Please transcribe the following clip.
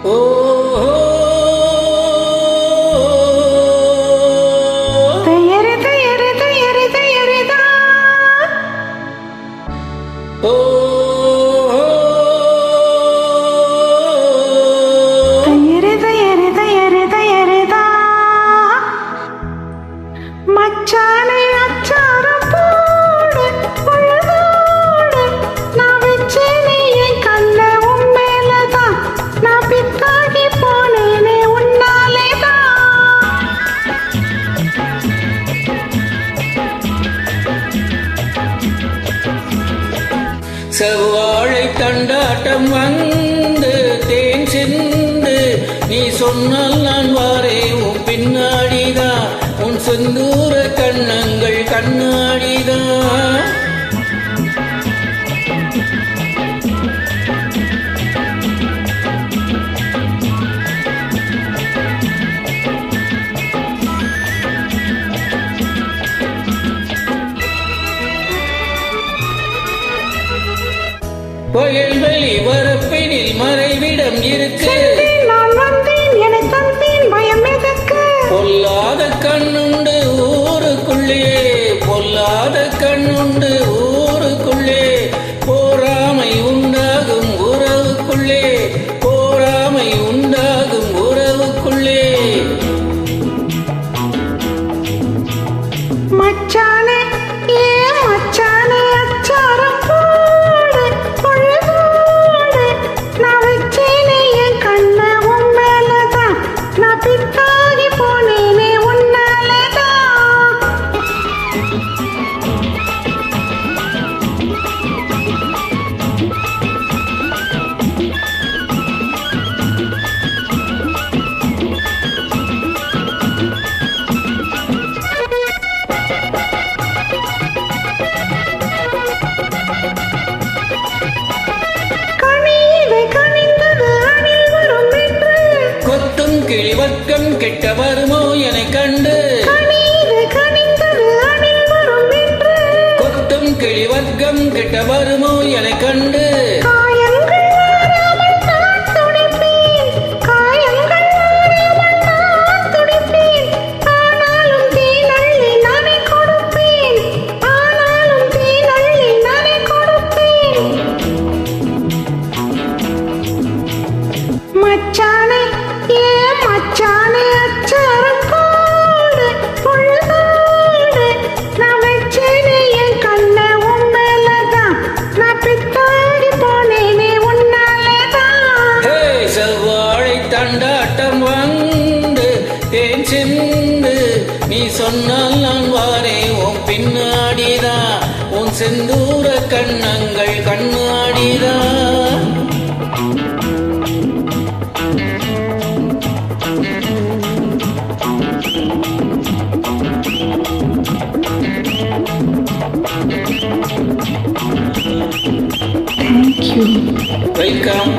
ஓ தயறு தயறு தயறு தயறுதா ஓ தயறு தயறு தயறு தயறுதா மச்சானே அச்சாரம் போடு பொழுதோடு நான் வச்சேனே என் கண்ண உன் மேலதான் நான் பித்தாகி போனேனே உன்னாலேதான் செவ்வாழை தண்டாட்டம் வந்து தேன் சிந்து நீ சொன்னால் நான் வாரே உன் பின்னாடிதான் உன் செந்தூர கண்ணங்கள் கண்ணாடிதான் வயல்வெளி வரப்பினில் மறைவிடம் இருக்கு நான் வந்தேன் என தந்தேன் பயம் எதற்கு பொல்லாத கண்ணுண்டு ஊருக்குள்ளே பொல்லாத கண்ணுண்டு ஊருக்குள்ளே போராமை உண்டாகும் உறவுக்குள்ளே போராமை உண்டாகும் உறவுக்குள்ளே மச்சானே ஏ மச்சானே அச்சாரம் போடு பொழுதோடு நான் வச்சேனே என் கண்ண உன் மேலதான் நான் பித்தாகி போனேனே உன்னாலேதான் கனியிலே கனிந்தது அணில் வரும் என்று கொத்தும் கிளிவர்க்கம் கெட்ட வருமோ என கண்டு கனியிலே கனிந்தது அணில் வரும் என்று கொத்தும் கிளிவர்க்கம் கெட்ட வருமோ என கண்டு காயங்கள் ஆறாமல் நான் துடிப்பேன் காயங்கள் ஆறாமல் நான் துடிப்பேன் ஆனாலும் தீனள்ளி நானே கொடுப்பேன் ஆனாலும் தீனள்ளி நானே கொடுப்பேன் மச்சானே ஏ மச்சானே அச்சாரம் போடு பொழுதோடு நான் வச்சேனே என் கண்ண உன் மேலதான் நான் பித்தாகி போனேனே உன்னாலேதான் ஹே செவ்வாழை தண்டாட்டம் வந்து தேன் சிந்து நீ சொன்னால் நான் வாரே உன் பின்னாடிதான் உன் செந்தூர கண்ணங்கள் கண்ணாடிதான் Thank you. வெல்கம்